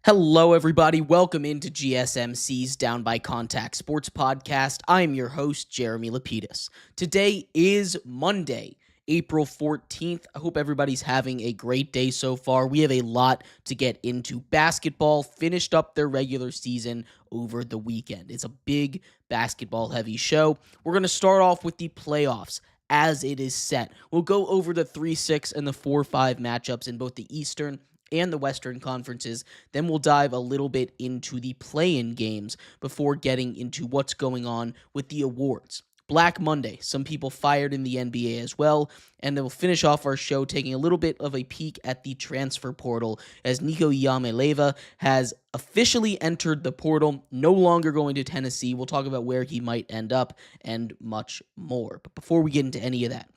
Hello, everybody. Welcome into GSMC's Down by Contact Sports Podcast. I'm your host, Jeremy Lapidus. Today is Monday, April 14th. I hope everybody's having a great day so far. We have a lot to get into. Basketball finished up their regular season over the weekend. It's a big basketball-heavy show. We're going to start off with the playoffs as it is set. We'll go over the 3-6 and the 4-5 matchups in both the Eastern and the Western Conferences. Then we'll dive a little bit into the play-in games before getting into what's going on with the awards. Black Monday, some people fired in the NBA as well, and then we'll finish off our show taking a little bit of a peek at the transfer portal as Nico Iamaleava has officially entered the portal, no longer going to Tennessee. We'll talk about where he might end up and much more. But before we get into any of that,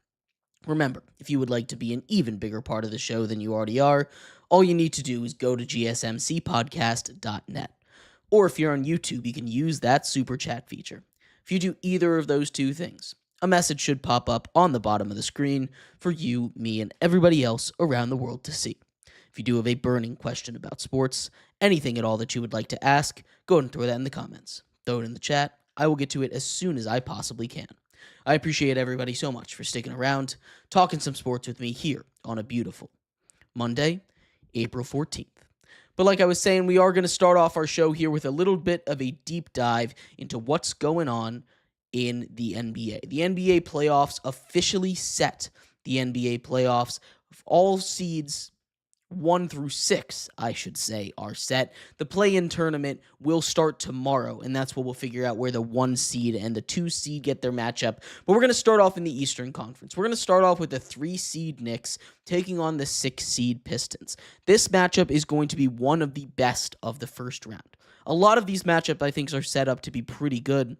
remember, if you would like to be an even bigger part of the show than you already are, all you need to do is go to gsmcpodcast.net. Or if you're on YouTube, you can use that super chat feature. If you do either of those two things, a message should pop up on the bottom of the screen for you, me, and everybody else around the world to see. If you do have a burning question about sports, anything at all that you would like to ask, go ahead and throw that in the comments. Throw it in the chat. I will get to it as soon as I possibly can. I appreciate everybody so much for sticking around, talking some sports with me here on a beautiful Monday, April 14th. But like I was saying, we are going to start off our show here with a little bit of a deep dive into what's going on in the NBA. The NBA playoffs officially set. The NBA playoffs, all seeds 1 through 6, I should say, are set. The play-in tournament will start tomorrow, and that's what we'll figure out where the 1 seed and the 2 seed get their matchup. But we're going to start off in the Eastern Conference. We're going to start off with the 3 seed Knicks taking on the 6 seed Pistons. This matchup is going to be one of the best of the first round. A lot of these matchups, I think, are set up to be pretty good.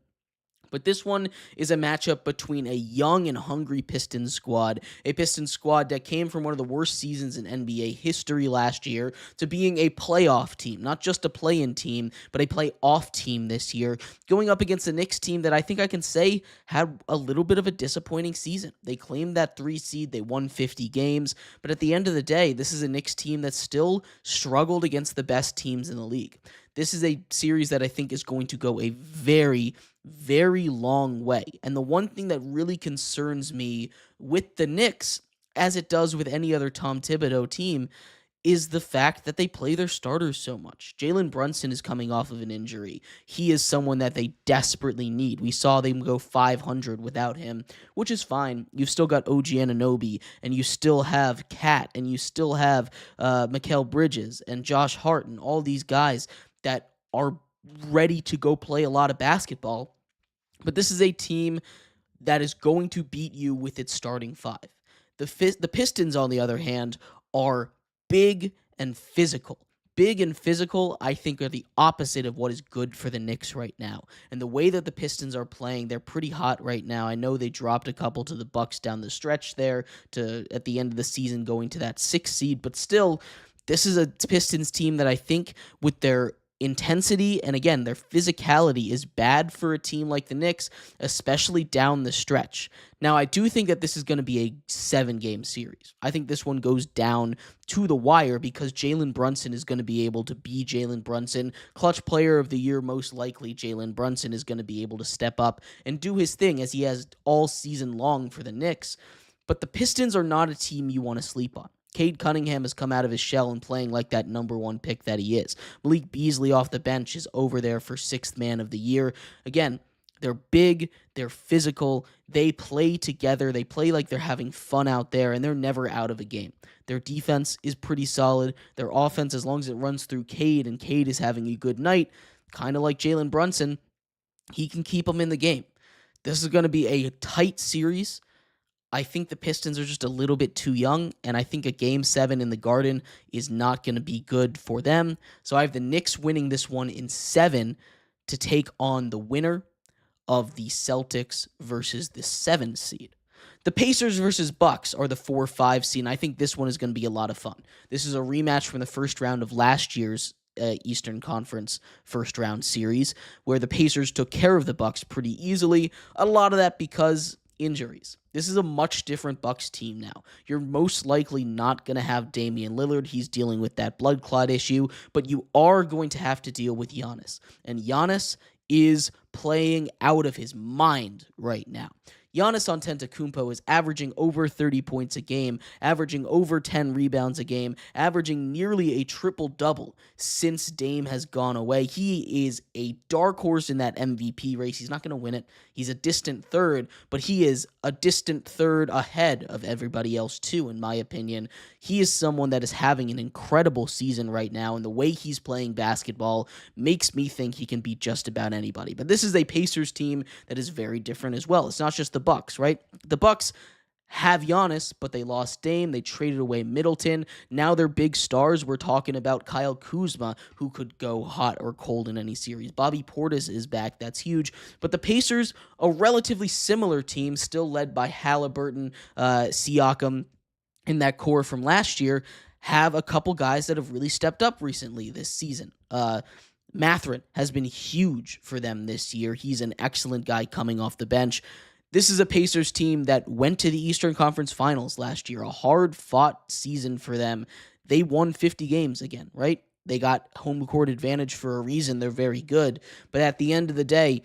But this one is a matchup between a young and hungry Pistons squad, a Pistons squad that came from one of the worst seasons in NBA history last year to being a playoff team, not just a play-in team, but a playoff team this year, going up against a Knicks team that I think I can say had a little bit of a disappointing season. They claimed that 3 seed, they won 50 games, but at the end of the day, this is a Knicks team that still struggled against the best teams in the league. This is a series that I think is going to go a very, very long way. And the one thing that really concerns me with the Knicks, as it does with any other Tom Thibodeau team, is the fact that they play their starters so much. Jalen Brunson is coming off of an injury. He is someone that they desperately need. We saw them go 500 without him, which is fine. You've still got OG Anunoby, and you still have Cat, and you still have Mikal Bridges and Josh Hart and all these guys that are ready to go play a lot of basketball. But this is a team that is going to beat you with its starting 5. The Pistons, on the other hand, are big and physical. Big and physical, I think, are the opposite of what is good for the Knicks right now. And the way that the Pistons are playing, they're pretty hot right now. I know they dropped a couple to the Bucks down the stretch there at the end of the season going to that 6 seed. But still, this is a Pistons team that I think with their intensity and, again, their physicality is bad for a team like the Knicks, especially down the stretch. Now, I do think that this is going to be a 7-game series. I think this one goes down to the wire because Jalen Brunson is going to be able to be Jalen Brunson. Clutch player of the year, most likely Jalen Brunson is going to be able to step up and do his thing as he has all season long for the Knicks. But the Pistons are not a team you want to sleep on. Cade Cunningham has come out of his shell and playing like that number 1 pick that he is. Malik Beasley off the bench is over there for 6th man of the year. Again, they're big, they're physical, they play together, they play like they're having fun out there, and they're never out of a game. Their defense is pretty solid. Their offense, as long as it runs through Cade, and Cade is having a good night, kind of like Jalen Brunson, he can keep them in the game. This is going to be a tight series. I think the Pistons are just a little bit too young, and I think a Game 7 in the Garden is not going to be good for them. So I have the Knicks winning this one in 7 to take on the winner of the Celtics versus the 7 seed. The Pacers versus Bucks are the 4-5 seed, and I think this one is going to be a lot of fun. This is a rematch from the first round of last year's Eastern Conference first round series, where the Pacers took care of the Bucks pretty easily. A lot of that because injuries. This is a much different Bucks team now. You're most likely not going to have Damian Lillard. He's dealing with that blood clot issue, but you are going to have to deal with Giannis. And Giannis is playing out of his mind right now. Giannis Antetokounmpo is averaging over 30 points a game, averaging over 10 rebounds a game, averaging nearly a triple-double since Dame has gone away. He is a dark horse in that MVP race. He's not going to win it. He's a distant third, but he is a distant third ahead of everybody else too, in my opinion. He is someone that is having an incredible season right now, and the way he's playing basketball makes me think he can beat just about anybody. But this is a Pacers team that is very different as well. It's not just the Bucks, right? The Bucks have Giannis, but they lost Dame. They traded away Middleton. Now they're big stars. We're talking about Kyle Kuzma, who could go hot or cold in any series. Bobby Portis is back. That's huge. But the Pacers, a relatively similar team, still led by Halliburton, Siakam, in that core from last year, have a couple guys that have really stepped up recently this season. Mathurin has been huge for them this year. He's an excellent guy coming off the bench. This is a Pacers team that went to the Eastern Conference Finals last year, a hard-fought season for them. They won 50 games again, right? They got home court advantage for a reason. They're very good. But at the end of the day,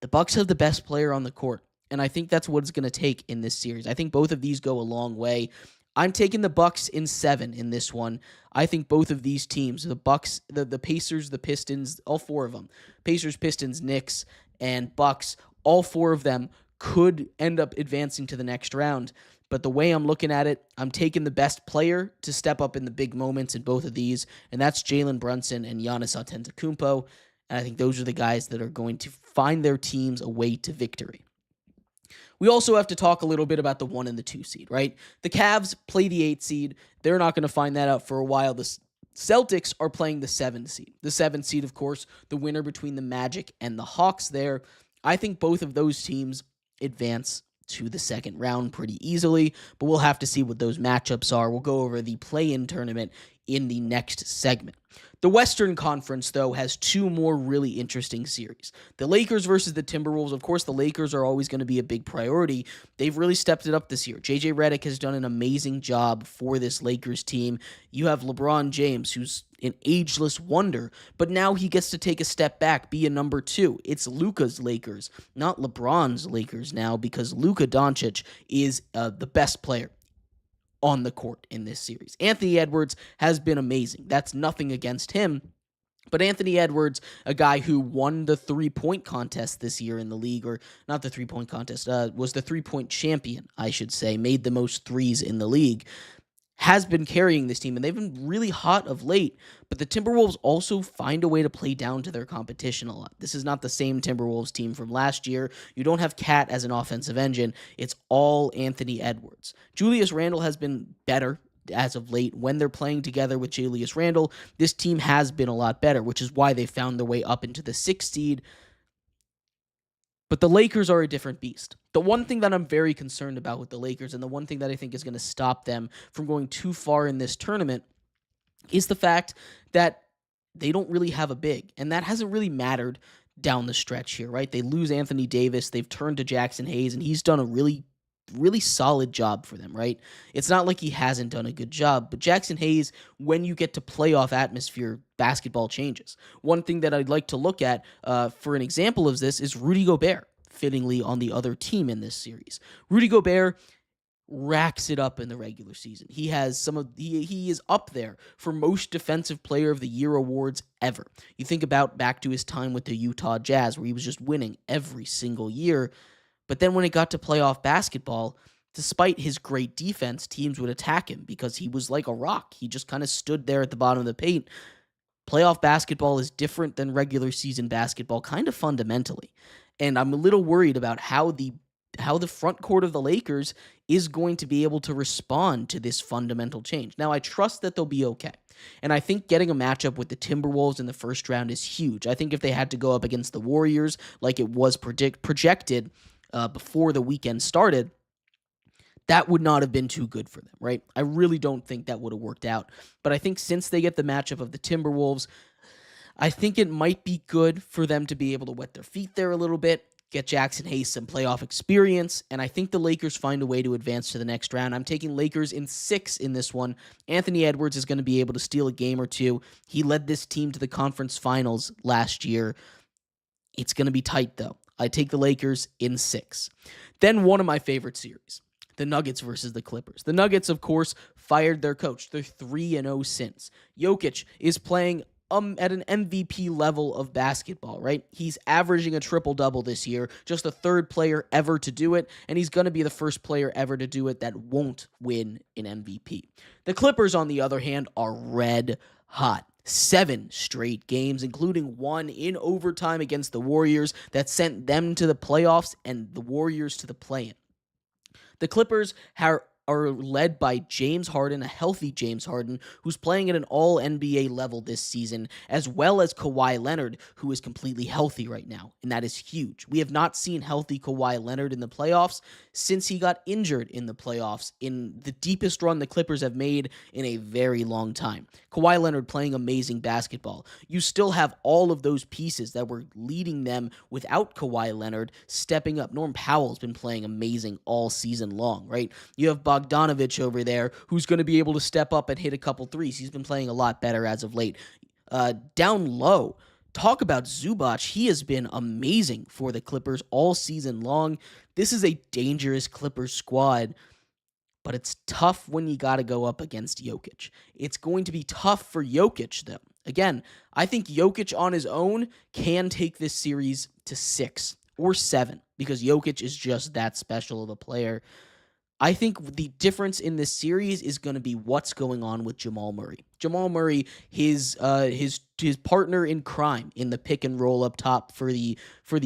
the Bucks have the best player on the court, and I think that's what it's going to take in this series. I think both of these go a long way. I'm taking the Bucks in 7 in this one. I think both of these teams, the Bucks, the Pacers, the Pistons, all four of them, Pacers, Pistons, Knicks, and Bucks, all four of them could end up advancing to the next round. But the way I'm looking at it, I'm taking the best player to step up in the big moments in both of these, and that's Jalen Brunson and Giannis Antetokounmpo. And I think those are the guys that are going to find their teams a way to victory. We also have to talk a little bit about the 1 and the 2 seed, right? The Cavs play the 8 seed. They're not going to find that out for a while. The Celtics are playing the 7 seed. The 7 seed, of course, the winner between the Magic and the Hawks there. I think both of those teams advance to the second round pretty easily, but we'll have to see what those matchups are. We'll go over the play-in tournament in the next segment. The Western Conference, though, has 2 more really interesting series. The Lakers versus the Timberwolves. Of course, the Lakers are always going to be a big priority. They've really stepped it up this year. JJ Redick has done an amazing job for this Lakers team. You have LeBron James, who's an ageless wonder, but now he gets to take a step back, be a number 2. It's Luka's Lakers, not LeBron's Lakers now, because Luka Doncic is the best player on the court in this series. Anthony Edwards has been amazing. That's nothing against him. But Anthony Edwards, a guy who won the three-point contest this year in the league, or not the three-point contest, was the three-point champion, I should say, made the most threes in the league, has been carrying this team, and they've been really hot of late, but the Timberwolves also find a way to play down to their competition a lot. This is not the same Timberwolves team from last year. You don't have Cat as an offensive engine. It's all Anthony Edwards. Julius Randle has been better as of late. When they're playing together with Julius Randle, this team has been a lot better, which is why they found their way up into the 6th seed. But the Lakers are a different beast. The one thing that I'm very concerned about with the Lakers, and the one thing that I think is going to stop them from going too far in this tournament, is the fact that they don't really have a big. And that hasn't really mattered down the stretch here, right? They lose Anthony Davis. They've turned to Jackson Hayes, and he's done a really solid job for them, right? It's not like he hasn't done a good job, but Jackson Hayes, when you get to playoff atmosphere, basketball changes. One thing that I'd like to look at for an example of this is Rudy Gobert, fittingly on the other team in this series. Rudy Gobert racks it up in the regular season. He has he is up there for most defensive player of the year awards ever. You think about back to his time with the Utah Jazz, where he was just winning every single year. But then when it got to playoff basketball, despite his great defense, teams would attack him because he was like a rock. He just kind of stood there at the bottom of the paint. Playoff basketball is different than regular season basketball, kind of fundamentally. And I'm a little worried about how the front court of the Lakers is going to be able to respond to this fundamental change. Now, I trust that they'll be okay. And I think getting a matchup with the Timberwolves in the first round is huge. I think if they had to go up against the Warriors like it was projected before the weekend started, that would not have been too good for them, right? I really don't think that would have worked out. But I think since they get the matchup of the Timberwolves, I think it might be good for them to be able to wet their feet there a little bit. get Jackson Hayes some playoff experience, and I think the Lakers find a way to advance to the next round. I'm taking Lakers in 6 in this one. Anthony Edwards is going to be able to steal a game or two. He led this team to the conference finals last year. It's going to be tight, though. I take the Lakers in 6. Then one of my favorite series, the Nuggets versus the Clippers. The Nuggets, of course, fired their coach. They're 3-0 since. Jokic is playing at an MVP level of basketball, right? He's averaging a triple-double this year, just the 3rd player ever to do it, and he's going to be the 1st player ever to do it that won't win an MVP. The Clippers, on the other hand, are red hot. 7 straight games, including one in overtime against the Warriors that sent them to the playoffs and the Warriors to the play-in. The Clippers are led by James Harden, a healthy James Harden, who's playing at an all-NBA level this season, as well as Kawhi Leonard, who is completely healthy right now, and that is huge. We have not seen healthy Kawhi Leonard in the playoffs since he got injured in the playoffs in the deepest run the Clippers have made in a very long time. Kawhi Leonard playing amazing basketball. You still have all of those pieces that were leading them without Kawhi Leonard stepping up. Norm Powell's been playing amazing all season long, right? You have Bogdanovich over there who's going to be able to step up and hit a couple threes. He's been playing a lot better as of late. Down low, talk about Zubac. He has been amazing for the Clippers all season long. This is a dangerous Clippers squad, but it's tough when you got to go up against Jokic. It's going to be tough for Jokic, though. Again, I think Jokic on his own can take this series to 6 or 7 because Jokic is just that special of a player. I think the difference in this series is going to be what's going on with Jamal Murray. Jamal Murray, his partner in crime in the pick and roll up top for the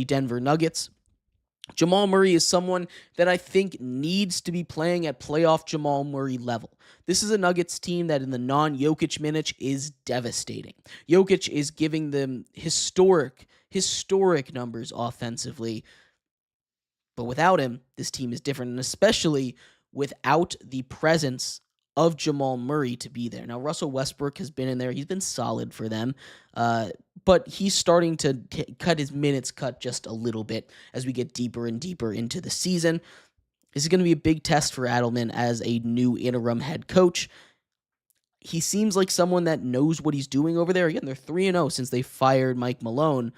Denver Nuggets. Jamal Murray is someone that I think needs to be playing at playoff Jamal Murray level. This is a Nuggets team that in the non-Jokic minutes is devastating. Jokic is giving them historic numbers offensively. But without him, this team is different, and especially without the presence of Jamal Murray to be there. Now, Russell Westbrook has been in there. He's been solid for them, but he's starting to cut his minutes cut just a little bit as we get deeper and deeper into the season. This is going to be a big test for Adelman as a new interim head coach. He seems like someone that knows what he's doing over there. Again, they're 3-0 since they fired Mike Malone.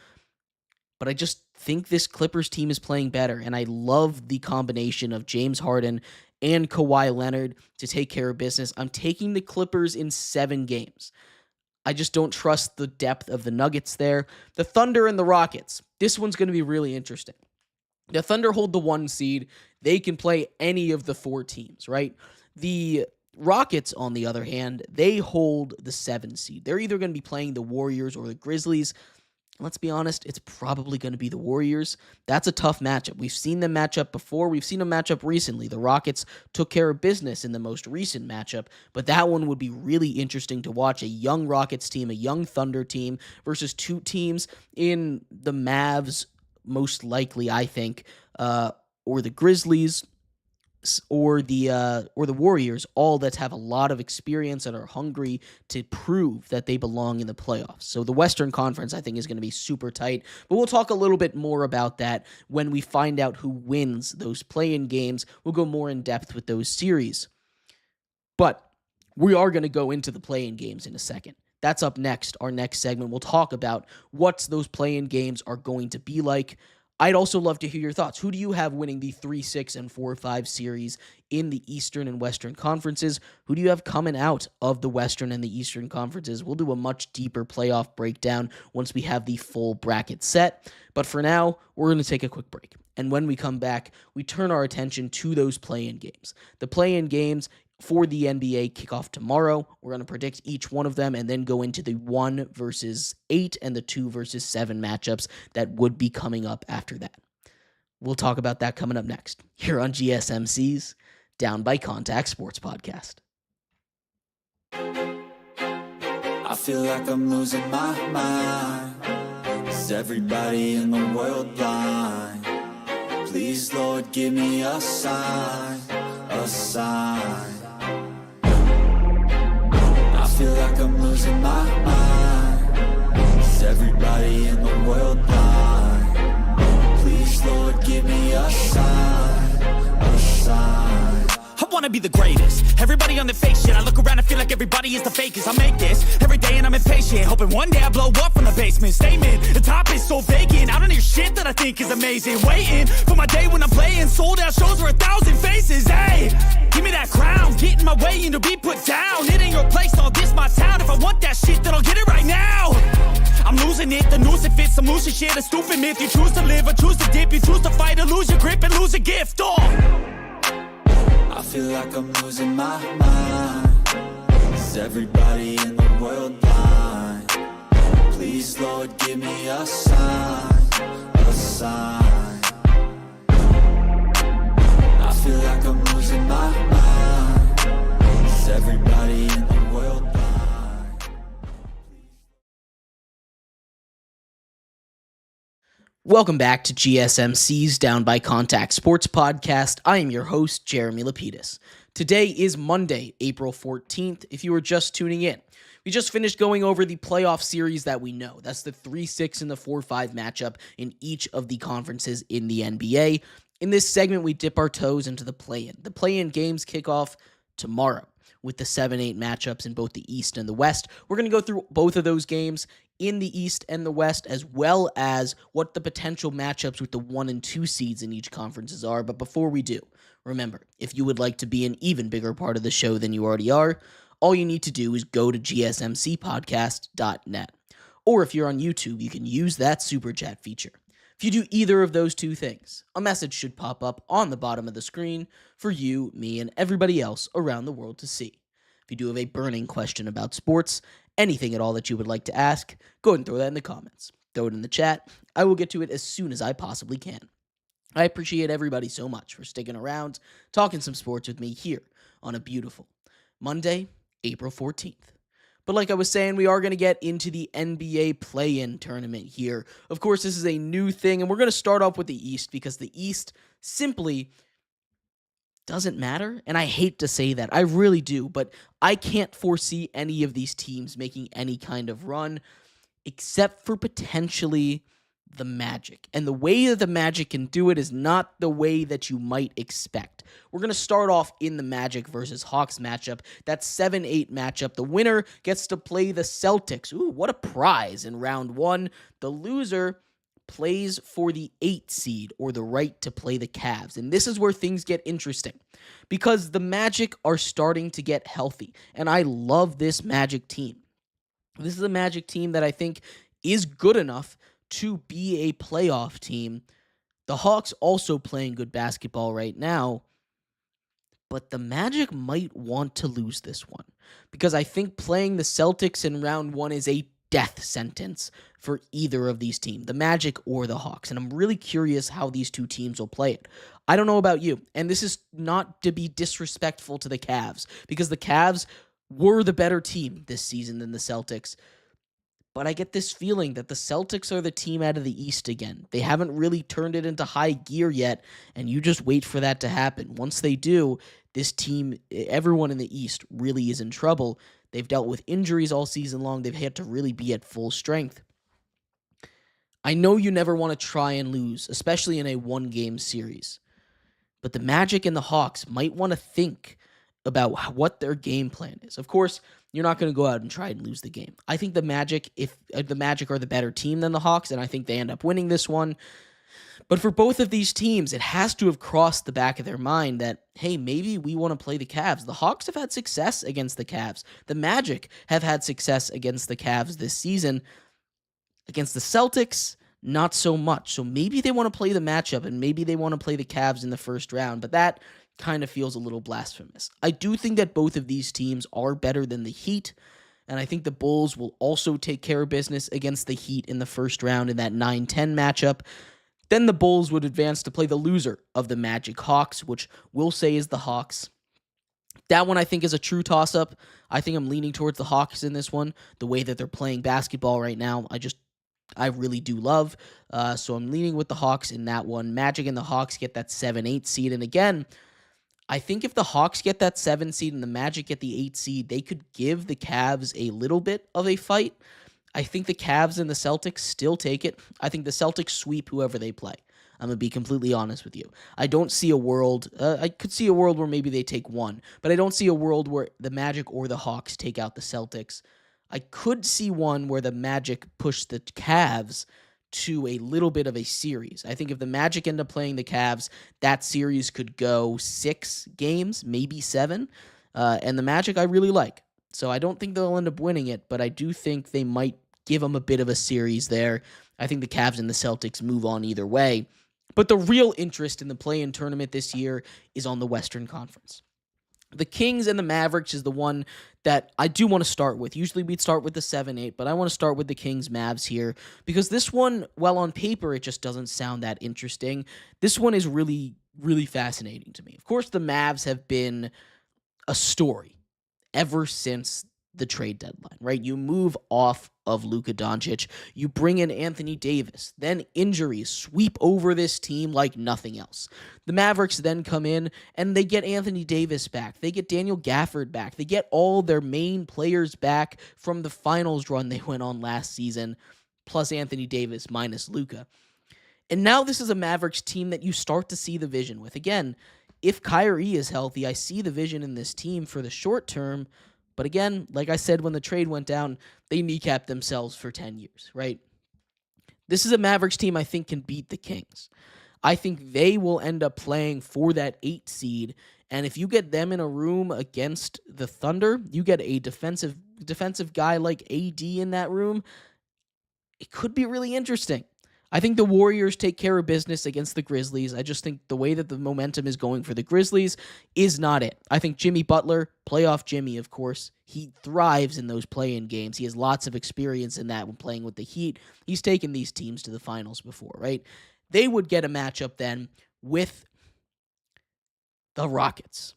But I just think this Clippers team is playing better, and I love the combination of James Harden and Kawhi Leonard to take care of business. I'm taking the Clippers in 7 games. I just don't trust the depth of the Nuggets there. The Thunder and the Rockets. This one's going to be really interesting. The Thunder hold the 1 seed. They can play any of the 4 teams, right? The Rockets, on the other hand, they hold the 7 seed. They're either going to be playing the Warriors or the Grizzlies. Let's be honest, it's probably going to be the Warriors. That's a tough matchup. We've seen them match up before. We've seen them match up recently. The Rockets took care of business in the most recent matchup, but that one would be really interesting to watch. A young Rockets team, a young Thunder team versus 2 teams in the Mavs, most likely, I think, or the Grizzlies, or the Warriors, all that have a lot of experience and are hungry to prove that they belong in the playoffs. So the Western Conference, I think, is going to be super tight, but we'll talk a little bit more about that when we find out who wins those play-in games. We'll go more in depth with those series, but we are going to go into the play-in games in a second. That's up next, our next segment. We'll talk about what those play-in games are going to be like. I'd also love to hear your thoughts. Who do you have winning the 3-6 and 4-5 series in the Eastern and Western Conferences? Who do you have coming out of the Western and the Eastern Conferences? We'll do a much deeper playoff breakdown once we have the full bracket set. But for now, we're going to take a quick break. And when we come back, we turn our attention to those play-in games. The play-in games for the NBA kick off tomorrow. We're going to predict each one of them and then go into the 1 versus 8 and the 2 versus 7 matchups that would be coming up after that. We'll talk about that coming up next here on GSMC's Down by Contact Sports Podcast. I feel like I'm losing my mind. Is everybody in the world blind? Please, Lord, give me a sign, a sign. I feel like I'm losing my mind. Is everybody in the world blind? Please, Lord, give me a sign, a sign. I wanna be the greatest. Everybody on the fake shit. I look around and feel like everybody is the fakest. I make this every day and I'm impatient, hoping one day I blow up from the basement. Statement, the top is so vacant. I don't hear shit that I think is amazing. Waiting for my day when I'm playing sold out shows for 1,000 faces. Hey, give me that crown, get in my way and to be put down. It ain't your place, all this my town. If I want that shit, then I'll get it right now. I'm losing it, the noose it fits, I'm losing shit. A stupid myth, you choose to live or choose to dip. You choose to fight or lose your grip and lose a gift. I feel like I'm losing my mind. Is everybody in the world blind? Please, Lord, give me a sign, a sign. I feel like I'm losing my mind. Is everybody in the world blind? Welcome back to GSMC's Down by Contact Sports Podcast. I am your host, Jeremy Lapidus. Today is Monday, April 14th, if you were just tuning in. We just finished going over the playoff series that we know. That's the 3-6 and the 4-5 matchup in each of the conferences in the NBA. In this segment, we dip our toes into the play-in. The play-in games kick off tomorrow with the 7-8 matchups in both the East and the West. We're going to go through both of those games in the East and the West, as well as what the potential matchups with the 1 and 2 seeds in each conferences are. But before we do, remember, if you would like to be an even bigger part of the show than you already are, all you need to do is go to gsmcpodcast.net. Or if you're on YouTube, you can use that super chat feature. If you do either of those two things, a message should pop up on the bottom of the screen for you, me, and everybody else around the world to see. If you do have a burning question about sports, anything at all that you would like to ask, go ahead and throw that in the comments. Throw it in the chat. I will get to it as soon as I possibly can. I appreciate everybody so much for sticking around, talking some sports with me here on a beautiful Monday, April 14th. But like I was saying, we are going to get into the NBA play-in tournament here. Of course, this is a new thing, and we're going to start off with the East because the East simply doesn't matter. And I hate to say that. I really do. But I can't foresee any of these teams making any kind of run except for potentially the Magic. And the way that the Magic can do it is not the way that you might expect. We're going to start off in the Magic versus Hawks matchup. That 7-8 matchup. The winner gets to play the Celtics. Ooh, what a prize in round 1. The loser plays for the 8 seed or the right to play the Cavs. And this is where things get interesting because the Magic are starting to get healthy. And I love this Magic team. This is a Magic team that I think is good enough to be a playoff team. The Hawks also playing good basketball right now, but the Magic might want to lose this one because I think playing the Celtics in round 1 is a death sentence for either of these teams, the Magic or the Hawks, and I'm really curious how these two teams will play it. I don't know about you, and this is not to be disrespectful to the Cavs because the Cavs were the better team this season than the Celtics. But I get this feeling that the Celtics are the team out of the East again. They haven't really turned it into high gear yet, and you just wait for that to happen. Once they do, this team, everyone in the East really is in trouble. They've dealt with injuries all season long. They've had to really be at full strength. I know you never want to try and lose, especially in a one-game series. But the Magic and the Hawks might want to think about what their game plan is. Of course, you're not going to go out and try and lose the game. I think the Magic, if the Magic are the better team than the Hawks, and I think they end up winning this one. But for both of these teams, it has to have crossed the back of their mind that, hey, maybe we want to play the Cavs. The Hawks have had success against the Cavs. The Magic have had success against the Cavs this season. Against the Celtics, not so much. So maybe they want to play the matchup, and maybe they want to play the Cavs in the first round. But that kind of feels a little blasphemous. I do think that both of these teams are better than the Heat, and I think the Bulls will also take care of business against the Heat in the first round in that 9-10 matchup. Then the Bulls would advance to play the loser of the Magic Hawks, which we'll say is the Hawks. That one I think is a true toss-up. I think I'm leaning towards the Hawks in this one. The way that they're playing basketball right now, I really do love. So I'm leaning with the Hawks in that one. Magic and the Hawks get that 7-8 seed. And again, I think if the Hawks get that 7 seed and the Magic get the 8 seed, they could give the Cavs a little bit of a fight. I think the Cavs and the Celtics still take it. I think the Celtics sweep whoever they play. I'm going to be completely honest with you. I don't see a world, I could see a world where maybe they take one, but I don't see a world where the Magic or the Hawks take out the Celtics. I could see one where the Magic push the Cavs to a little bit of a series. I think if the Magic end up playing the Cavs, that series could go 6 games, maybe 7. And the Magic I really like. So I don't think they'll end up winning it, but I do think they might give them a bit of a series there. I think the Cavs and the Celtics move on either way. But the real interest in the play-in tournament this year is on the Western Conference. The Kings and the Mavericks is the one that I do want to start with. Usually we'd start with the 7-8, but I want to start with the Kings-Mavs here because this one, while on paper it just doesn't sound that interesting, this one is really, really fascinating to me. Of course, the Mavs have been a story ever since the trade deadline, right? You move off of Luka Doncic, you bring in Anthony Davis, then injuries sweep over this team like nothing else. The Mavericks then come in and they get Anthony Davis back, they get Daniel Gafford back, they get all their main players back from the finals run they went on last season, plus Anthony Davis minus Luka. And now this is a Mavericks team that you start to see the vision with. Again, if Kyrie is healthy, I see the vision in this team for the short term. But again, like I said when the trade went down, they kneecapped themselves for 10 years, right? This is a Mavericks team I think can beat the Kings. I think they will end up playing for that 8 seed. And if you get them in a room against the Thunder, you get a defensive guy like AD in that room, it could be really interesting. I think the Warriors take care of business against the Grizzlies. I just think the way that the momentum is going for the Grizzlies is not it. I think Jimmy Butler, playoff Jimmy, of course, he thrives in those play-in games. He has lots of experience in that when playing with the Heat. He's taken these teams to the finals before, right? They would get a matchup then with the Rockets.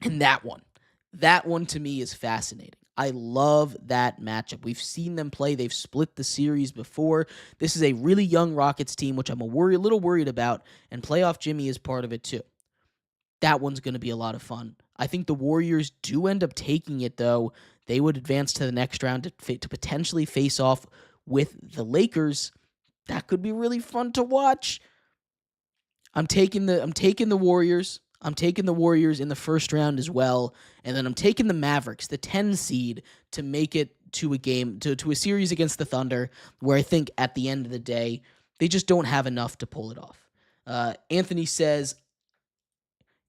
And that one to me is fascinating. I love that matchup. We've seen them play. They've split the series before. This is a really young Rockets team, which I'm a little worried about, and playoff Jimmy is part of it too. That one's going to be a lot of fun. I think the Warriors do end up taking it, though. They would advance to the next round to potentially face off with the Lakers. That could be really fun to watch. I'm taking the Warriors. I'm taking the Warriors in the first round as well, and then I'm taking the Mavericks, the 10 seed, to make it to a game, to a series against the Thunder, where I think at the end of the day, they just don't have enough to pull it off. Anthony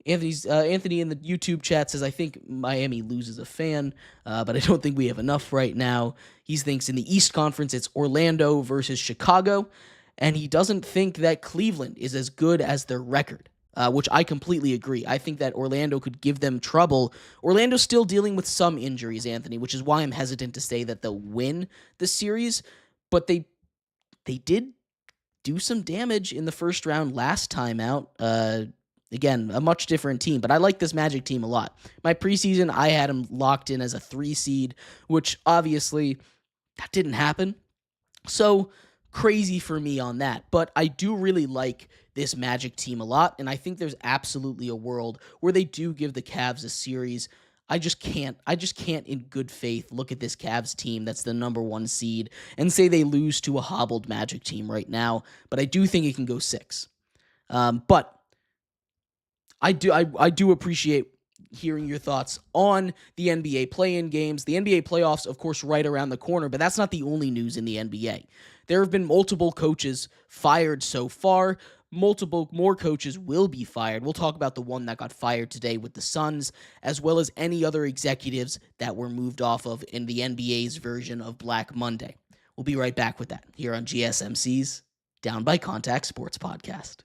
in the YouTube chat says, I think Miami loses a fan, but I don't think we have enough right now. He thinks in the East Conference, it's Orlando versus Chicago, and he doesn't think that Cleveland is as good as their record. Which I completely agree. I think that Orlando could give them trouble. Orlando's still dealing with some injuries, Anthony, which is why I'm hesitant to say that they'll win the series. But they did do some damage in the first round last time out. Again, a much different team, but I like this Magic team a lot. My preseason, I had them locked in as a 3 seed, which obviously that didn't happen. So crazy for me on that. But I do really like this Magic team a lot, and I think there's absolutely a world where they do give the Cavs a series. I just can't in good faith look at this Cavs team that's the number 1 seed and say they lose to a hobbled Magic team right now, but I do think it can go 6. But I do appreciate hearing your thoughts on the NBA play-in games. The NBA playoffs, of course, right around the corner, but that's not the only news in the NBA. There have been multiple coaches fired so far. Multiple more coaches will be fired. We'll talk about the one that got fired today with the Suns, as well as any other executives that were moved off of in the NBA's version of Black Monday. We'll be right back with that here on GSMC's Down by Contact Sports Podcast.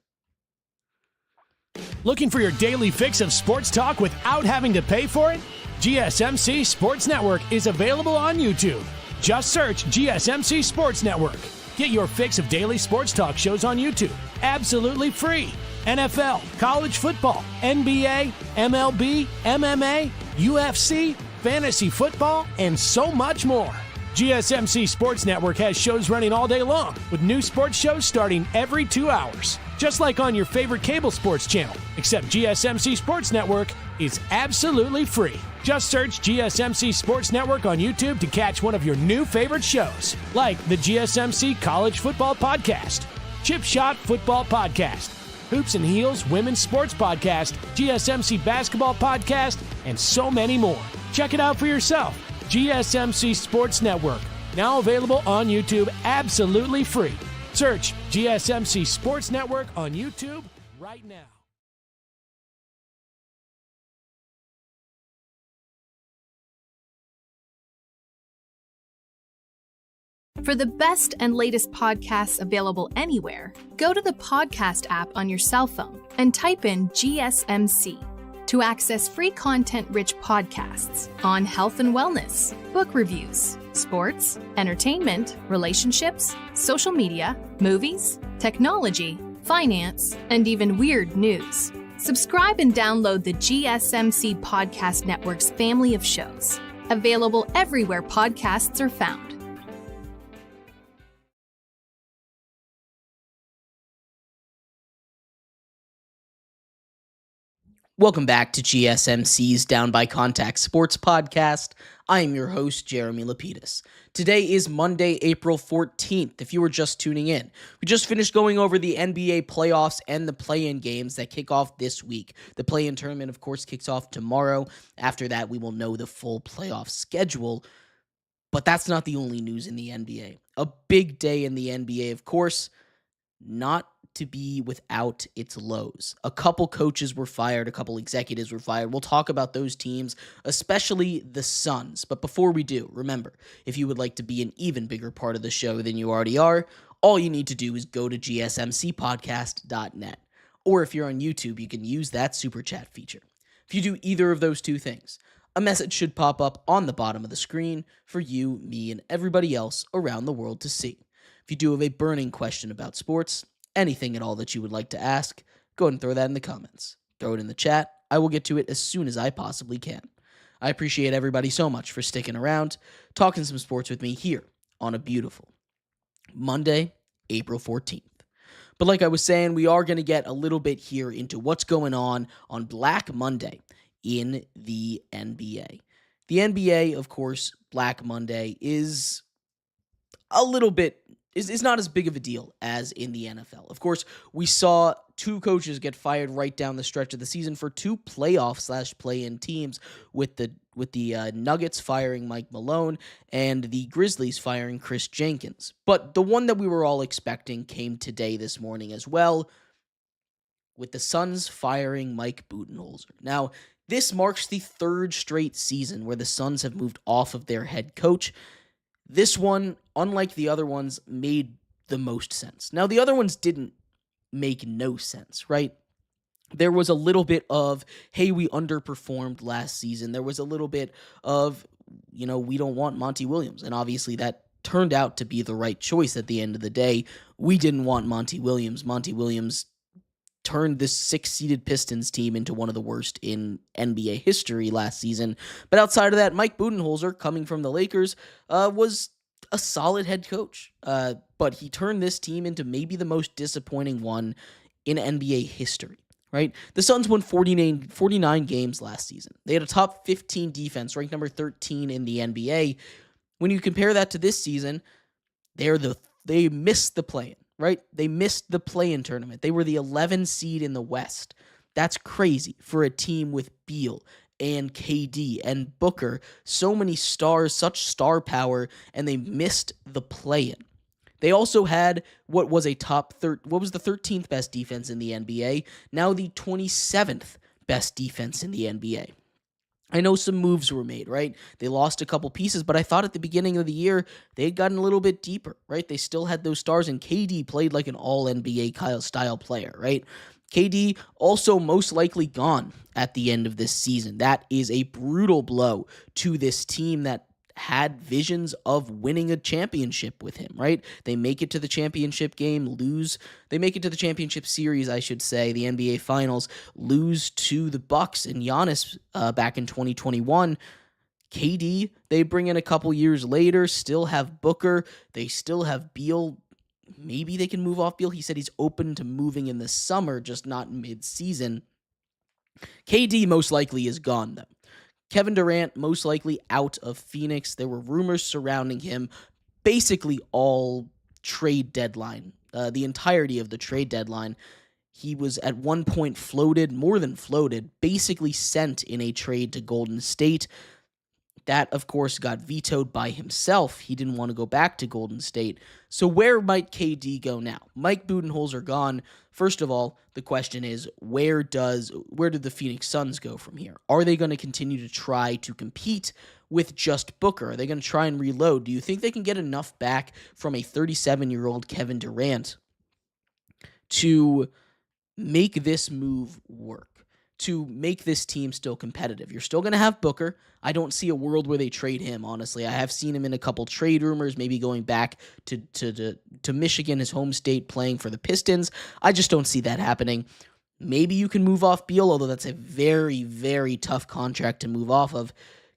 Looking for your daily fix of sports talk without having to pay for it? GSMC Sports Network is available on YouTube. Just search GSMC Sports Network. Get your fix of daily sports talk shows on YouTube, absolutely free. NFL, college football, NBA, MLB, MMA, UFC, fantasy football, and so much more. GSMC Sports Network has shows running all day long, with new sports shows starting every 2 hours. Just like on your favorite cable sports channel, except GSMC Sports Network is absolutely free. Just search GSMC Sports Network on YouTube to catch one of your new favorite shows, like the GSMC College Football Podcast. Chip Shot Football Podcast, Hoops and Heels Women's Sports Podcast, GSMC Basketball Podcast, and so many more. Check it out for yourself. GSMC Sports Network, now available on YouTube absolutely free. Search GSMC Sports Network on YouTube right now. For the best and latest podcasts available anywhere, go to the podcast app on your cell phone and type in GSMC to access free content-rich podcasts on health and wellness, book reviews, sports, entertainment, relationships, social media, movies, technology, finance, and even weird news. Subscribe and download the GSMC Podcast Network's family of shows, available everywhere podcasts are found. Welcome back to GSMC's Down by Contact Sports Podcast. I am your host, Jeremy Lapidus. Today is Monday, April 14th, if you were just tuning in. We just finished going over the NBA playoffs and the play-in games that kick off this week. The play-in tournament, of course, kicks off tomorrow. After that, we will know the full playoff schedule. But that's not the only news in the NBA. A big day in the NBA, of course, not to be without its lows. A couple coaches were fired, a couple executives were fired. We'll talk about those teams, especially the Suns. But before we do, remember, if you would like to be an even bigger part of the show than you already are, all you need to do is go to gsmcpodcast.net. Or if you're on YouTube, you can use that super chat feature. If you do either of those two things, a message should pop up on the bottom of the screen for you, me, and everybody else around the world to see. If you do have a burning question about sports, anything at all that you would like to ask, go ahead and throw that in the comments. Throw it in the chat. I will get to it as soon as I possibly can. I appreciate everybody so much for sticking around, talking some sports with me here on a beautiful Monday, April 14th. But like I was saying, we are going to get a little bit here into what's going on Black Monday in the NBA. The NBA, of course, Black Monday is a little bit is not as big of a deal as in the NFL. Of course, we saw two coaches get fired right down the stretch of the season for two playoff/play-in teams, with the Nuggets firing Mike Malone and the Grizzlies firing Chris Jenkins. But the one that we were all expecting came today, this morning as well, with the Suns firing Mike Budenholzer. Now, this marks the third straight season where the Suns have moved off of their head coach. This one, unlike the other ones, made the most sense. Now, the other ones didn't make no sense, right? There was a little bit of, hey, we underperformed last season. There was a little bit of, we don't want Monty Williams. And obviously that turned out to be the right choice at the end of the day. We didn't want Monty Williams. Monty Williams turned this 6-seeded Pistons team into one of the worst in NBA history last season. But outside of that, Mike Budenholzer, coming from the Lakers, was a solid head coach. But he turned this team into maybe the most disappointing one in NBA history, right? The Suns won 49 games last season. They had a top 15 defense, ranked number 13 in the NBA. When you compare that to this season, they missed the play-in. Right? They missed the play-in tournament. They were the 11 seed in the West. That's crazy for a team with Beal and KD and Booker. So many stars, such star power, and they missed the play-in. They also had what was the 13th best defense in the NBA, now the 27th best defense in the NBA. I know some moves were made, right? They lost a couple pieces, but I thought at the beginning of the year, they had gotten a little bit deeper, right? They still had those stars, and KD played like an all-NBA style player, right? KD also most likely gone at the end of this season. That is a brutal blow to this team that had visions of winning a championship with him, right? They make it to the championship game, lose. They make it to the championship series, I should say, the NBA Finals, lose to the Bucks and Giannis back in 2021. KD, they bring in a couple years later, still have Booker. They still have Beal. Maybe they can move off Beal. He said he's open to moving in the summer, just not mid-season. KD most likely is gone, though. Kevin Durant most likely out of Phoenix. There were rumors surrounding him basically all trade deadline the entirety of the trade deadline. He was at one point floated, more than floated, basically sent in a trade to Golden State. That, of course, got vetoed by himself. He didn't want to go back to Golden State. So where might KD go now? Mike Budenholzer gone. First of all, the question is, where did the Phoenix Suns go from here? Are they going to continue to try to compete with just Booker? Are they going to try and reload? Do you think they can get enough back from a 37-year-old Kevin Durant to make this move work, to make this team still competitive? You're still going to have Booker. I don't see a world where they trade him, honestly. I have seen him in a couple trade rumors, maybe going back to Michigan, his home state, playing for the Pistons. I just don't see that happening. Maybe you can move off Beal, although that's a very, very tough contract to move off of.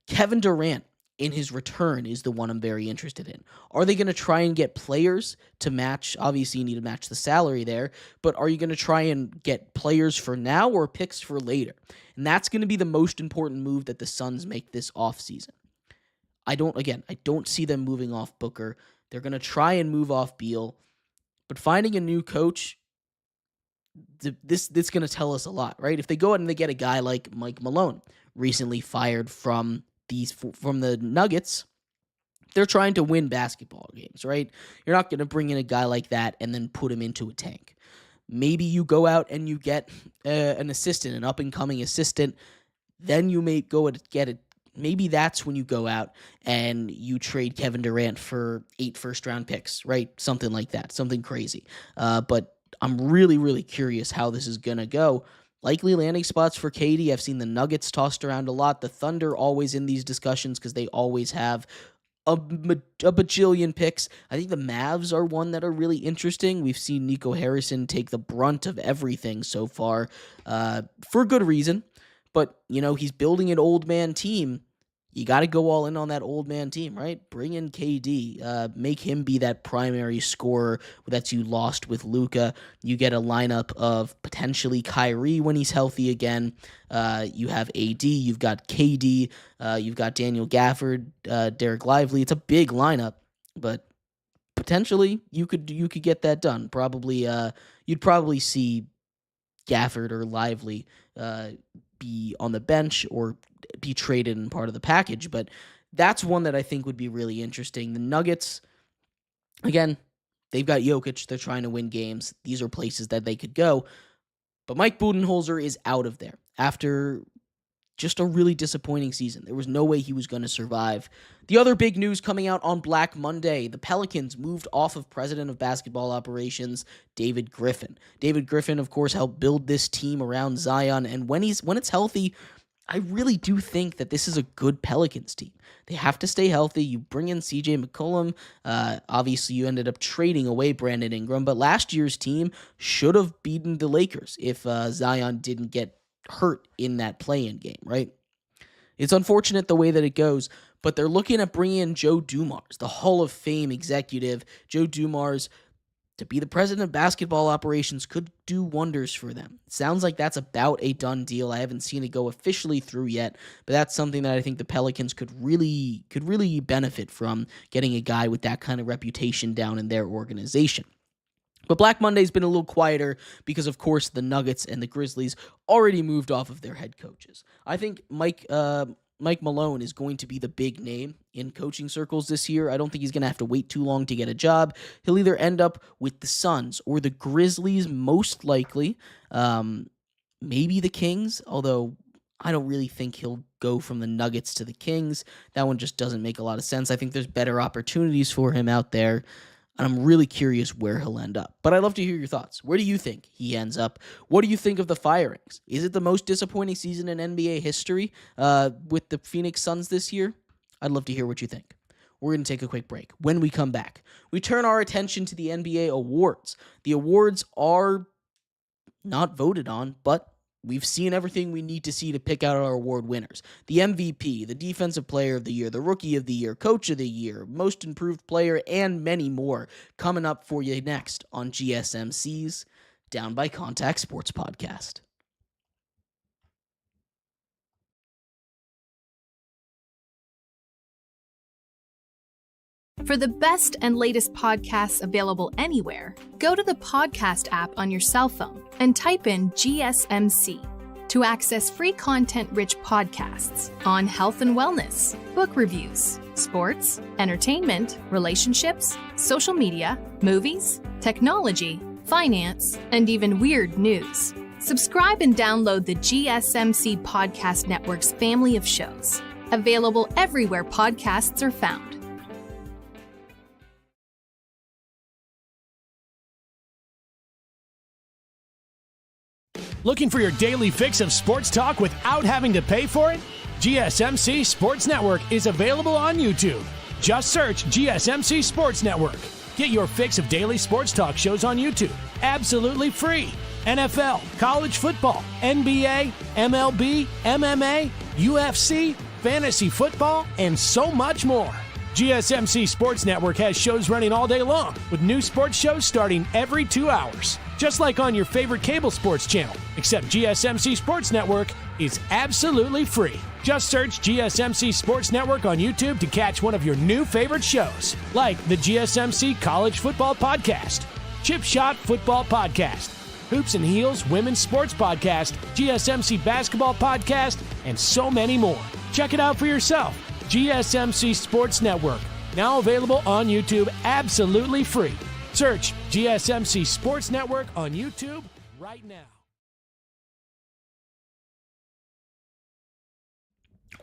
Kevin Durant, in his return, is the one I'm very interested in. Are they going to try and get players to match? Obviously, you need to match the salary there, but are you going to try and get players for now or picks for later? And that's going to be the most important move that the Suns make this offseason. I don't see them moving off Booker. They're going to try and move off Beal, but finding a new coach, this going to tell us a lot, right? If they go out and they get a guy like Mike Malone, recently fired from the Nuggets, they're trying to win basketball games, right? You're not going to bring in a guy like that and then put him into a tank. Maybe you go out and you get an assistant, an up-and-coming assistant. Then you may go and get it. Maybe that's when you go out and you trade Kevin Durant for 8 first-round picks, right? Something like that, something crazy. But I'm really, really curious how this is going to go. Likely landing spots for KD. I've seen the Nuggets tossed around a lot. The Thunder always in these discussions because they always have a bajillion picks. I think the Mavs are one that are really interesting. We've seen Nico Harrison take the brunt of everything so far for good reason. But, he's building an old man team. You got to go all in on that old man team, right? Bring in KD. Make him be that primary scorer that you lost with Luka. You get a lineup of potentially Kyrie when he's healthy again. You have AD. You've got KD. You've got Daniel Gafford, Derek Lively. It's a big lineup, but potentially you could get that done. Probably, you'd probably see Gafford or Lively be on the bench or be traded in part of the package, but that's one that I think would be really interesting. The Nuggets, again, they've got Jokic. They're trying to win games. These are places that they could go, but Mike Budenholzer is out of there after just a really disappointing season. There was no way he was going to survive. The other big news coming out on Black Monday, the Pelicans moved off of President of Basketball Operations, David Griffin. David Griffin, of course, helped build this team around Zion, and when it's healthy, I really do think that this is a good Pelicans team. They have to stay healthy. You bring in CJ McCollum. Obviously, you ended up trading away Brandon Ingram, but last year's team should have beaten the Lakers if Zion didn't get hurt in that play-in game, right? It's unfortunate the way that it goes, but they're looking at bringing in Joe Dumars, the Hall of Fame executive. Joe Dumars, to be the president of basketball operations, could do wonders for them. It sounds like that's about a done deal. I haven't seen it go officially through yet, but that's something that I think the Pelicans could really benefit from, getting a guy with that kind of reputation down in their organization. But Black Monday's been a little quieter because, of course, the Nuggets and the Grizzlies already moved off of their head coaches. I think Mike Malone is going to be the big name in coaching circles this year. I don't think he's going to have to wait too long to get a job. He'll either end up with the Suns or the Grizzlies, most likely. Maybe the Kings, although I don't really think he'll go from the Nuggets to the Kings. That one just doesn't make a lot of sense. I think there's better opportunities for him out there. And I'm really curious where he'll end up. But I'd love to hear your thoughts. Where do you think he ends up? What do you think of the firings? Is it the most disappointing season in NBA history with the Phoenix Suns this year? I'd love to hear what you think. We're going to take a quick break. When we come back, we turn our attention to the NBA awards. The awards are not voted on, but we've seen everything we need to see to pick out our award winners. The MVP, the Defensive Player of the Year, the Rookie of the Year, Coach of the Year, Most Improved Player, and many more coming up for you next on GSMC's Down by Contact Sports Podcast. For the best and latest podcasts available anywhere, go to the podcast app on your cell phone and type in GSMC to access free content-rich podcasts on health and wellness, book reviews, sports, entertainment, relationships, social media, movies, technology, finance, and even weird news. Subscribe and download the GSMC Podcast Network's family of shows, available everywhere podcasts are found. Looking for your daily fix of sports talk without having to pay for it? GSMC Sports Network is available on YouTube. Just search GSMC Sports Network. Get your fix of daily sports talk shows on YouTube, absolutely free. NFL, college football, NBA, MLB, MMA, UFC, fantasy football, and so much more. GSMC Sports Network has shows running all day long, with new sports shows starting every 2 hours. Just like on your favorite cable sports channel, except GSMC Sports Network is absolutely free. Just search GSMC Sports Network on YouTube to catch one of your new favorite shows, like the GSMC College Football Podcast, Chip Shot Football Podcast, Hoops and Heels Women's Sports Podcast, GSMC Basketball Podcast, and so many more. Check it out for yourself. GSMC Sports Network, now available on YouTube absolutely free. Search GSMC Sports Network on YouTube right now.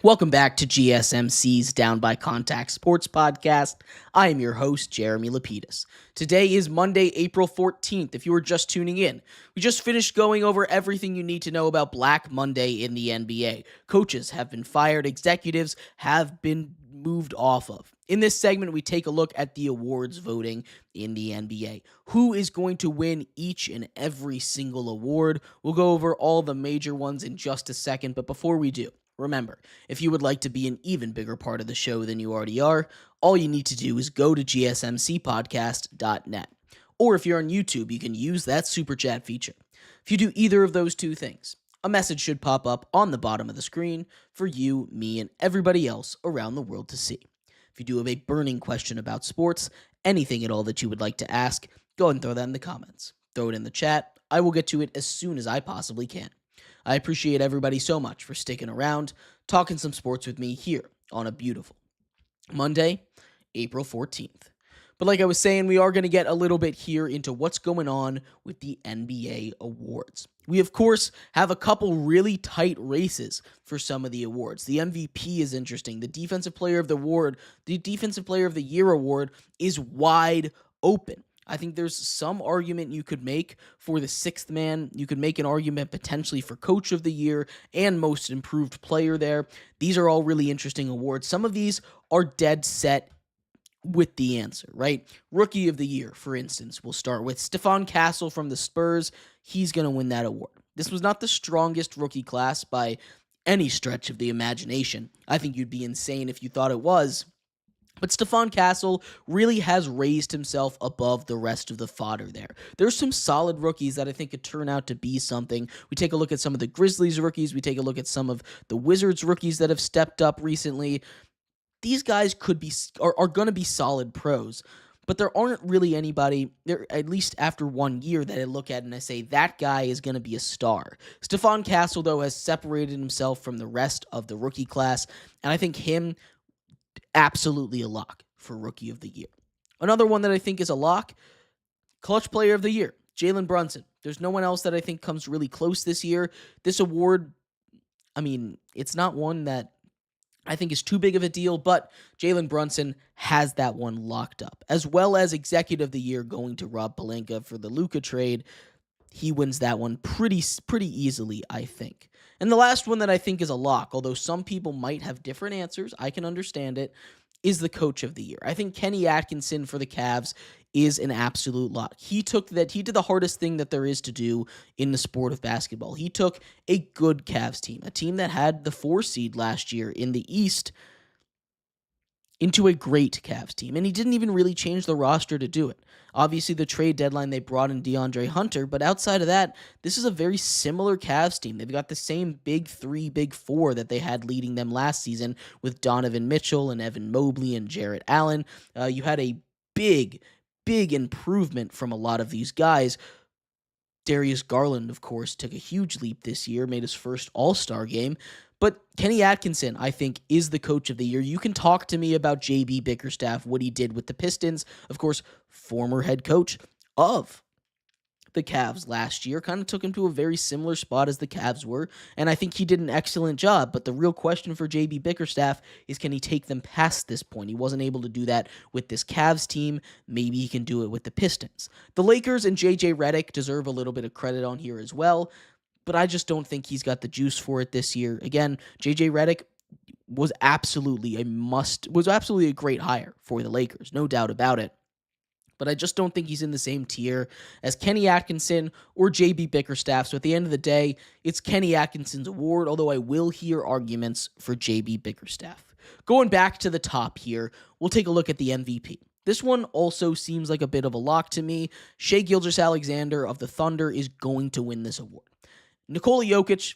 Welcome back to GSMC's Down by Contact Sports Podcast. I am your host, Jeremy Lapidus. Today is Monday, April 14th, if you were just tuning in. We just finished going over everything you need to know about Black Monday in the NBA. Coaches have been fired, executives have been moved off of. In this segment, we take a look at the awards voting in the NBA. Who is going to win each and every single award? We'll go over all the major ones in just a second, but before we do, remember, if you would like to be an even bigger part of the show than you already are, all you need to do is go to gsmcpodcast.net. Or if you're on YouTube, you can use that super chat feature. If you do either of those two things, a message should pop up on the bottom of the screen for you, me, and everybody else around the world to see. If you do have a burning question about sports, anything at all that you would like to ask, go ahead and throw that in the comments. Throw it in the chat. I will get to it as soon as I possibly can. I appreciate everybody so much for sticking around, talking some sports with me here on a beautiful Monday, April 14th. But like I was saying, we are going to get a little bit here into what's going on with the NBA awards. We, of course, have a couple really tight races for some of the awards. The MVP is interesting. The Defensive Player of the Year award is wide open. I think there's some argument you could make for the sixth man. You could make an argument potentially for Coach of the Year and Most Improved Player there. These are all really interesting awards. Some of these are dead set with the answer, right? Rookie of the Year, for instance, we'll start with Stephon Castle from the Spurs. He's going to win that award. This was not the strongest rookie class by any stretch of the imagination. I think you'd be insane if you thought it was. But Stephon Castle really has raised himself above the rest of the fodder there. There's some solid rookies that I think could turn out to be something. We take a look at some of the Grizzlies rookies. We take a look at some of the Wizards rookies that have stepped up recently. These guys are going to be solid pros, but there aren't really anybody, there at least after 1 year, that I look at and I say, that guy is going to be a star. Stephon Castle, though, has separated himself from the rest of the rookie class, and I think him absolutely a lock for Rookie of the Year. Another one that I think is a lock, Clutch Player of the Year, Jalen Brunson. There's no one else that I think comes really close this year. This award, I mean, it's not one that I think is too big of a deal, but Jalen Brunson has that one locked up. As well as Executive of the Year going to Rob Pelinka for the Luka trade. He wins that one pretty easily, I think. And the last one that I think is a lock, although some people might have different answers, I can understand it, is the Coach of the Year. I think Kenny Atkinson for the Cavs is an absolute lock. He did the hardest thing that there is to do in the sport of basketball. He took a good Cavs team, a team that had the 4 seed last year in the East, into a great Cavs team, and he didn't even really change the roster to do it. Obviously, the trade deadline, they brought in DeAndre Hunter, but outside of that, this is a very similar Cavs team. They've got the same big three, big four that they had leading them last season with Donovan Mitchell and Evan Mobley and Jarrett Allen. You had a big improvement from a lot of these guys. Darius Garland, of course, took a huge leap this year, made his first All-Star game. But Kenny Atkinson, I think, is the coach of the year. You can talk to me about J.B. Bickerstaff, what he did with the Pistons. Of course, former head coach of the Cavs last year, kind of took him to a very similar spot as the Cavs were, and I think he did an excellent job. But the real question for J.B. Bickerstaff is, can he take them past this point? He wasn't able to do that with this Cavs team. Maybe he can do it with the Pistons. The Lakers and J.J. Redick deserve a little bit of credit on here as well, but I just don't think he's got the juice for it this year. Again, J.J. Redick was absolutely a great hire for the Lakers, no doubt about it. But I just don't think he's in the same tier as Kenny Atkinson or J.B. Bickerstaff. So at the end of the day, it's Kenny Atkinson's award, although I will hear arguments for J.B. Bickerstaff. Going back to the top here, we'll take a look at the MVP. This one also seems like a bit of a lock to me. Shai Gilgeous-Alexander of the Thunder is going to win this award. Nikola Jokic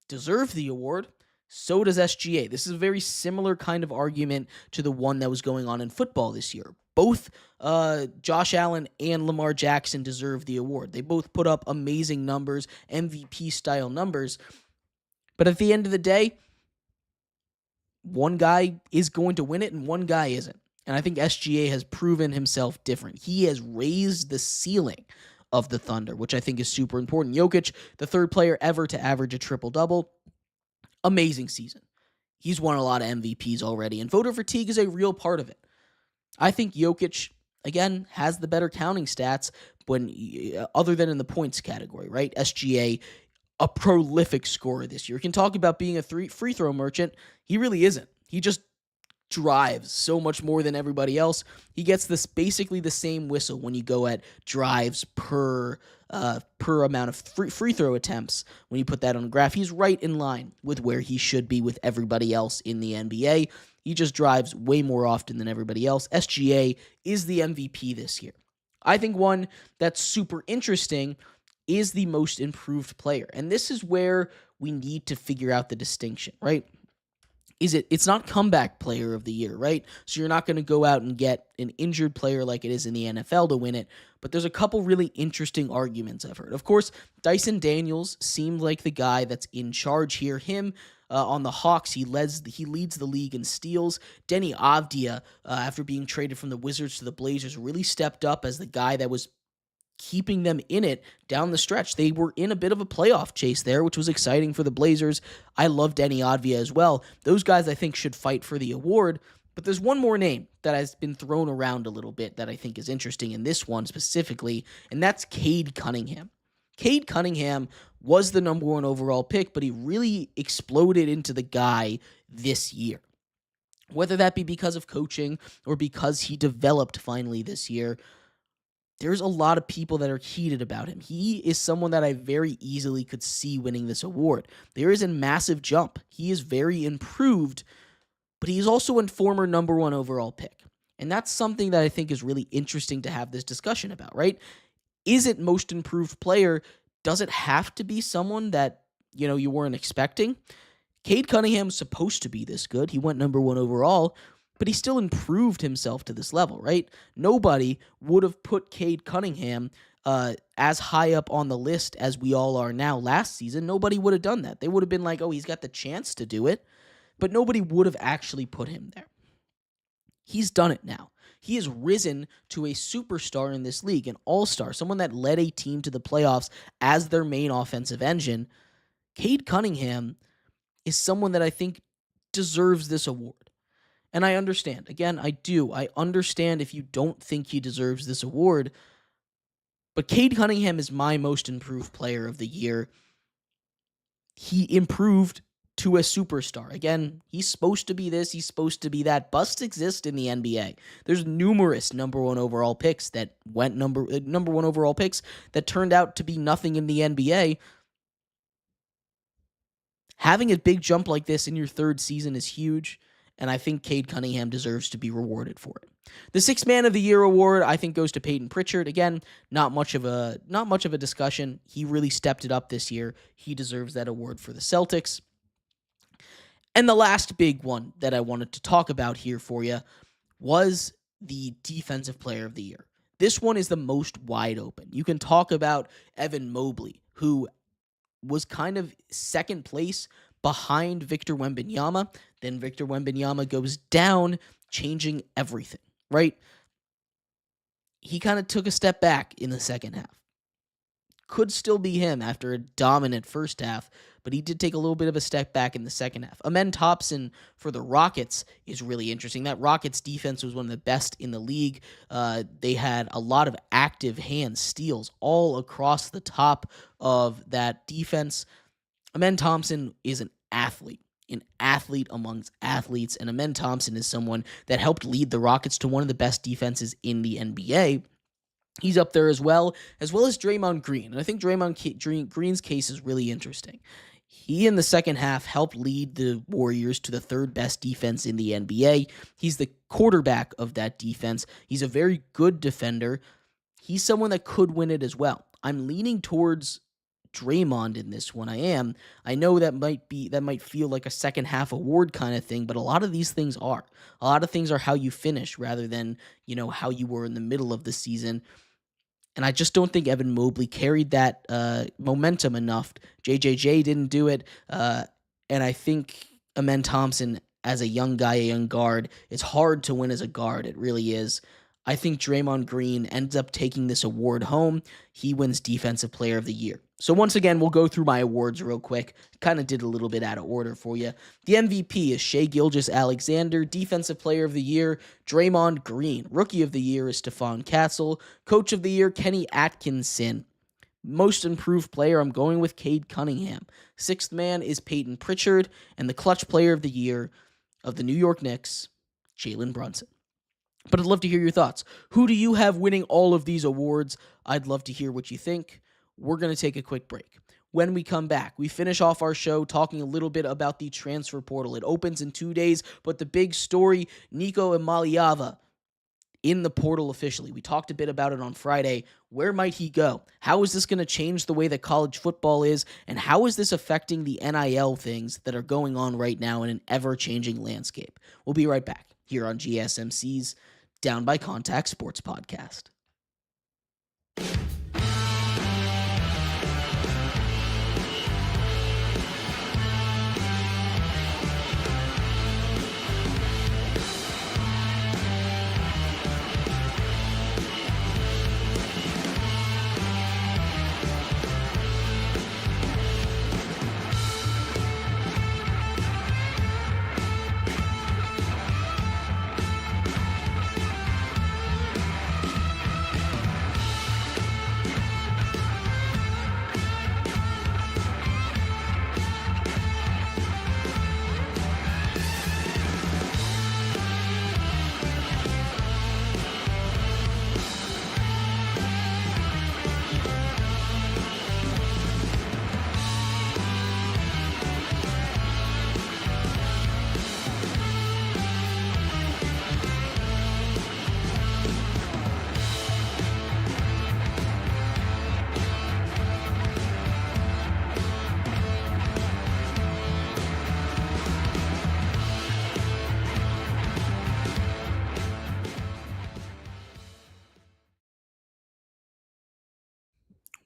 deserved the award. So does SGA. This is a very similar kind of argument to the one that was going on in football this year. Both Josh Allen and Lamar Jackson deserve the award. They both put up amazing numbers, MVP-style numbers. But at the end of the day, one guy is going to win it and one guy isn't. And I think SGA has proven himself different. He has raised the ceiling of the Thunder, which I think is super important. Jokic, the third player ever to average a triple-double. Amazing season. He's won a lot of MVPs already, and voter fatigue is a real part of it. I think Jokic, again, has the better counting stats other than in the points category, right? SGA, a prolific scorer this year. You can talk about being a free throw merchant. He really isn't. He just drives so much more than everybody else. He gets basically the same whistle when you go at drives per amount of free throw attempts. When you put that on a graph, he's right in line with where he should be with everybody else in the NBA. He just drives way more often than everybody else. SGA is the MVP this year. I think one that's super interesting is the most improved player. And this is where we need to figure out the distinction, right? It's not comeback player of the year, right? So you're not going to go out and get an injured player like it is in the NFL to win it, but there's a couple really interesting arguments I've heard. Of course, Dyson Daniels seemed like the guy that's in charge here. Him on the Hawks, he leads the league in steals. Denny Avdia, after being traded from the Wizards to the Blazers, really stepped up as the guy that was keeping them in it down the stretch. They were in a bit of a playoff chase there, which was exciting for the Blazers. I love Denny Avdia as well. Those guys, I think, should fight for the award. But there's one more name that has been thrown around a little bit that I think is interesting in this one specifically, and that's Cade Cunningham. Cade Cunningham was the number one overall pick, but he really exploded into the guy this year. Whether that be because of coaching or because he developed finally this year, there's a lot of people that are heated about him. He is someone that I very easily could see winning this award. There is a massive jump. He is very improved, but he's also a former number one overall pick. And that's something that I think is really interesting to have this discussion about, right? Is it most improved player? Does it have to be someone that, you weren't expecting? Cade Cunningham's supposed to be this good. He went number one overall, but he still improved himself to this level, right? Nobody would have put Cade Cunningham as high up on the list as we all are now last season. Nobody would have done that. They would have been like, oh, he's got the chance to do it, but nobody would have actually put him there. He's done it now. He has risen to a superstar in this league, an all-star, someone that led a team to the playoffs as their main offensive engine. Cade Cunningham is someone that I think deserves this award. And I understand. Again, I do. I understand if you don't think he deserves this award. But Cade Cunningham is my most improved player of the year. He improved to a superstar. Again, he's supposed to be this. He's supposed to be that. Busts exist in the NBA. There's numerous number one overall picks that went number one overall picks that turned out to be nothing in the NBA. Having a big jump like this in your third season is huge. and I think Cade Cunningham deserves to be rewarded for it. The Sixth Man of the Year award, I think, goes to Peyton Pritchard. Again, not much of a discussion. He really stepped it up this year. He deserves that award for the Celtics. And the last big one that I wanted to talk about here for you was the Defensive Player of the Year. This one is the most wide open. You can talk about Evan Mobley, who was kind of second place behind Victor Wembanyama. Then Victor Wembanyama goes down, changing everything, right? He kind of took a step back in the second half. Could still be him after a dominant first half, but he did take a little bit of a step back in the second half. Amen Thompson for the Rockets is really interesting. That Rockets defense was one of the best in the league. They had a lot of active hand steals all across the top of that defense. Amen Thompson is an athlete amongst athletes, and Amen Thompson is someone that helped lead the Rockets to one of the best defenses in the NBA. He's up there as well as Draymond Green. And I think Draymond Green's case is really interesting. He, in the second half, helped lead the Warriors to the third best defense in the NBA. He's the quarterback of that defense. He's a very good defender. He's someone that could win it as well. I'm leaning towards Draymond in this one. I know that might feel like a second half award kind of thing, but a lot of these things are. A lot of things are how you finish rather than, how you were in the middle of the season. And I just don't think Evan Mobley carried that momentum enough. JJJ didn't do it. And I think Amen Thompson, as a young guy, a young guard, it's hard to win as a guard. It really is. I think Draymond Green ends up taking this award home. He wins Defensive Player of the Year. So once again, we'll go through my awards real quick. Kind of did a little bit out of order for you. The MVP is Shai Gilgeous-Alexander. Defensive Player of the Year, Draymond Green. Rookie of the Year is Stephon Castle. Coach of the Year, Kenny Atkinson. Most Improved Player, I'm going with Cade Cunningham. Sixth Man is Peyton Pritchard. And the Clutch Player of the Year of the New York Knicks, Jalen Brunson. But I'd love to hear your thoughts. Who do you have winning all of these awards? I'd love to hear what you think. We're going to take a quick break. When we come back, we finish off our show talking a little bit about the transfer portal. It opens in 2 days, but the big story, Nico Iamaleava in the portal officially. We talked a bit about it on Friday. Where might he go? How is this going to change the way that college football is? And how is this affecting the NIL things that are going on right now in an ever-changing landscape? We'll be right back here on GSMC's Down by Contact Sports Podcast.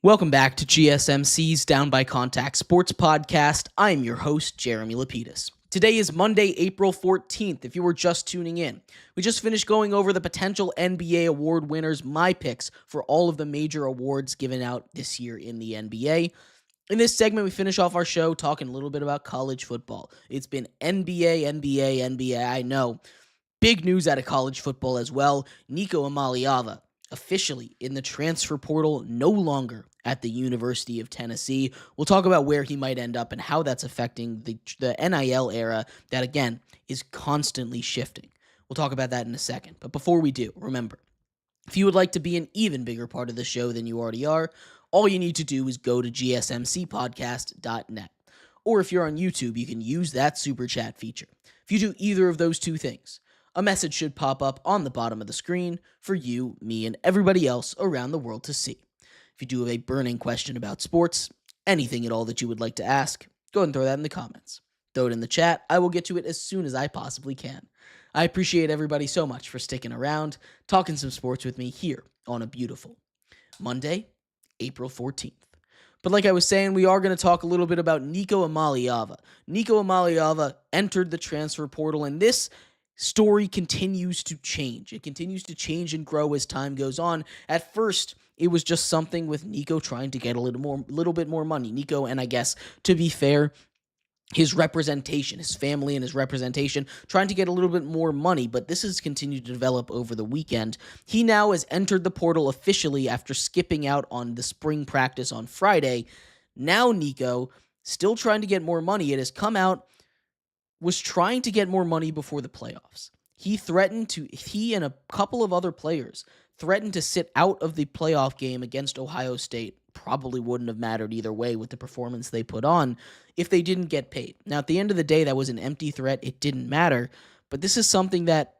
Welcome back to GSMC's Down by Contact Sports Podcast. I'm your host, Jeremy Lapidus. Today is Monday, April 14th, if you were just tuning in. We just finished going over the potential NBA award winners, my picks for all of the major awards given out this year in the NBA. In this segment, we finish off our show talking a little bit about college football. It's been NBA. I know. Big news out of college football as well. Nico Iamaleava officially in the transfer portal, no longer at the University of Tennessee. We'll talk about where he might end up and how that's affecting the NIL era that, again, is constantly shifting. We'll talk about that in a second. But before we do, remember, if you would like to be an even bigger part of the show than you already are, all you need to do is go to gsmcpodcast.net. Or if you're on YouTube, you can use that super chat feature. If you do either of those two things, a message should pop up on the bottom of the screen for you, me, and everybody else around the world to see. If you do have a burning question about sports, anything at all that you would like to ask, go ahead and throw that in the comments. Throw it in the chat. I will get to it as soon as I possibly can. I appreciate everybody so much for sticking around, talking some sports with me here on a beautiful Monday, April 14th. But like I was saying, we are going to talk a little bit about Nico Amaliava. Nico Amaliava entered the transfer portal, and this story continues to change. It continues to change and grow as time goes on. At first, it was just something with Nico trying to get a little bit more money. Nico, and I guess, to be fair, his representation, his family and his representation, trying to get a little bit more money, but this has continued to develop over the weekend. He now has entered the portal officially after skipping out on the spring practice on Friday. Now Nico, still trying to get more money, it has come out, was trying to get more money before the playoffs. He and a couple of other players threatened to sit out of the playoff game against Ohio State. Probably wouldn't have mattered either way with the performance they put on if they didn't get paid. Now, at the end of the day, that was an empty threat. It didn't matter. But this is something that,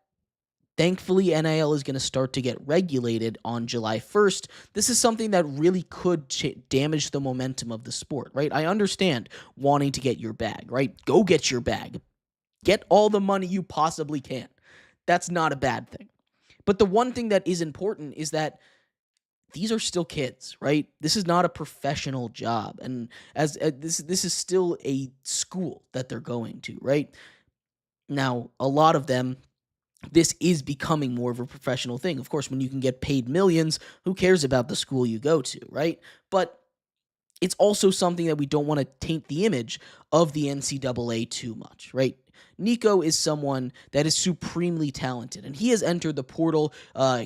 thankfully, NIL is going to start to get regulated on July 1st. This is something that really could damage the momentum of the sport, right? I understand wanting to get your bag, right? Go get your bag. Get all the money you possibly can. That's not a bad thing. But the one thing that is important is that these are still kids, right? This is not a professional job, and as this is still a school that they're going to, right? Now, a lot of them, this is becoming more of a professional thing. Of course, when you can get paid millions, who cares about the school you go to, right? But it's also something that we don't want to taint the image of the NCAA too much, right? Nico is someone that is supremely talented, and he has entered the portal,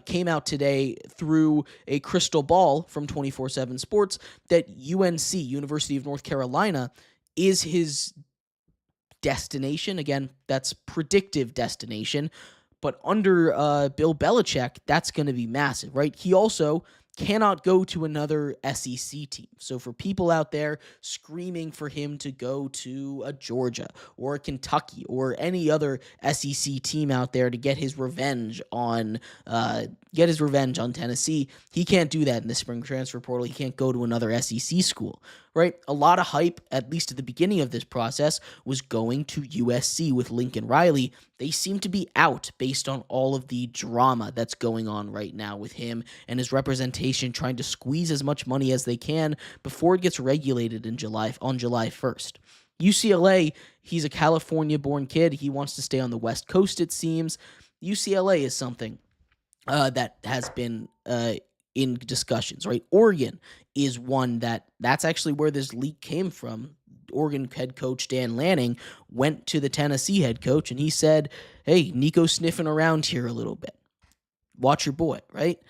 came out today through a crystal ball from 24/7 Sports that UNC, University of North Carolina, is his destination. Again, that's predictive destination, but under Bill Belichick, that's going to be massive, right? He also cannot go to another SEC team. So for people out there screaming for him to go to a Georgia or a Kentucky or any other SEC team out there to get his revenge on Tennessee, he can't do that in the spring transfer portal. He can't go to another SEC school, right? A lot of hype, at least at the beginning of this process, was going to USC with Lincoln Riley. They seem to be out based on all of the drama that's going on right now with him and his representation trying to squeeze as much money as they can before it gets regulated on July 1st. UCLA, he's a California-born kid. He wants to stay on the West Coast, it seems. UCLA is something that has been in discussions, right? Oregon is one that's actually where this leak came from. Oregon head coach Dan Lanning went to the Tennessee head coach and he said, hey, Nico's sniffing around here a little bit. Watch your boy, right?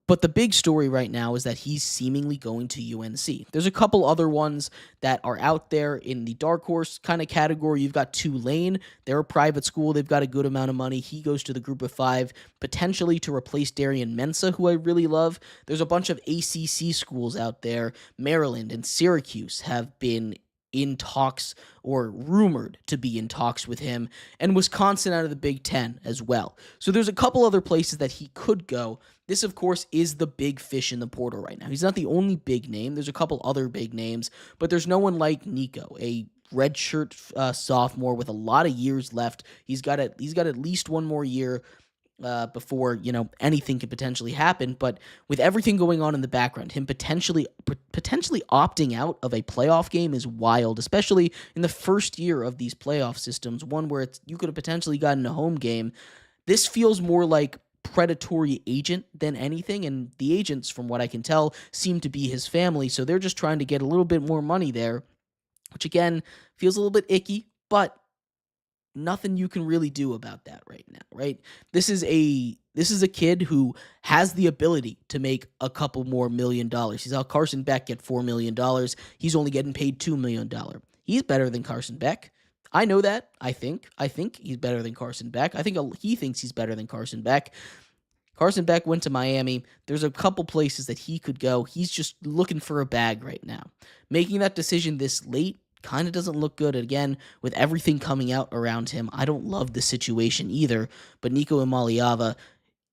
But the big story right now is that he's seemingly going to UNC. There's a couple other ones that are out there in the dark horse kind of category. You've got Tulane. They're a private school. They've got a good amount of money. He goes to the group of five, potentially to replace Darian Mensah, who I really love. There's a bunch of ACC schools out there. Maryland and Syracuse have been in talks or rumored to be in talks with him, and Wisconsin out of the Big Ten as well. So there's a couple other places that he could go. This, of course, is the big fish in the portal right now. He's not the only big name. There's a couple other big names, but there's no one like Nico, a redshirt sophomore with a lot of years left. He's got at least one more year before anything could potentially happen. But with everything going on in the background, him potentially opting out of a playoff game is wild, especially in the first year of these playoff systems, one where you could have potentially gotten a home game. This feels more like predatory agent than anything, and the agents, from what I can tell, seem to be his family, so they're just trying to get a little bit more money there, which again feels a little bit icky, but nothing you can really do about that right now, right? This is a kid who has the ability to make a couple more $1 million. He's how Carson Beck get $4 million. He's only getting paid $2 million. He's better than Carson Beck. I know that. I think he's better than Carson Beck. I think he thinks he's better than Carson Beck. Carson Beck went to Miami. There's a couple places that he could go. He's just looking for a bag right now. Making that decision this late kind of doesn't look good. Again, with everything coming out around him, I don't love the situation either, but Nico Iamaleava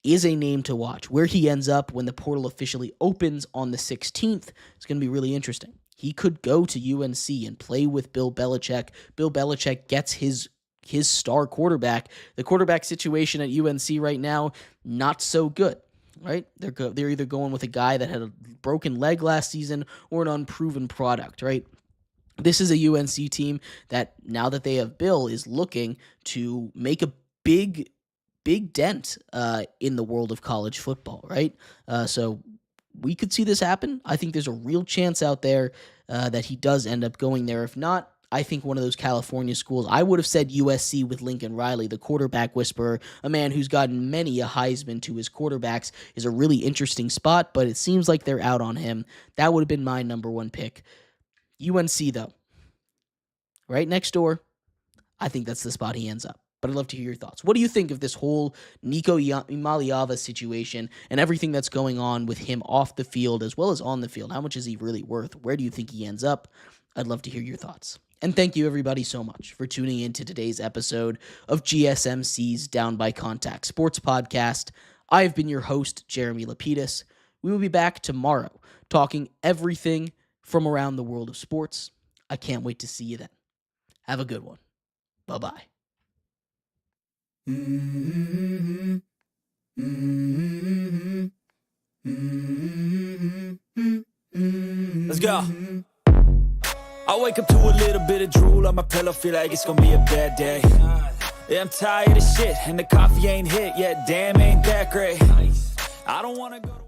is a name to watch. Where he ends up when the portal officially opens on the 16th is going to be really interesting. He could go to UNC and play with Bill Belichick. Bill Belichick gets his star quarterback. The quarterback situation at UNC right now, not so good, right? They're either going with a guy that had a broken leg last season or an unproven product, right? This is a UNC team that, now that they have Bill, is looking to make a big dent in the world of college football, right? So we could see this happen. I think there's a real chance out there that he does end up going there. If not, I think one of those California schools. I would have said USC with Lincoln Riley, the quarterback whisperer, a man who's gotten many a Heisman to his quarterbacks, is a really interesting spot, but it seems like they're out on him. That would have been my number one pick. UNC, though, right next door, I think that's the spot he ends up. But I'd love to hear your thoughts. What do you think of this whole Nico Iamaleava situation and everything that's going on with him off the field as well as on the field? How much is he really worth? Where do you think he ends up? I'd love to hear your thoughts. And thank you, everybody, so much for tuning in to today's episode of GSMC's Down by Contact Sports Podcast. I have been your host, Jeremy Lapidus. We will be back tomorrow talking everything from around the world of sports. I can't wait to see you then. Have a good one. Bye-bye. Let's go. I wake up to a little bit of drool on my pillow, feel like it's gonna be a bad day. Yeah, I'm tired of shit, and the coffee ain't hit yet, damn, ain't that great. I don't wanna go to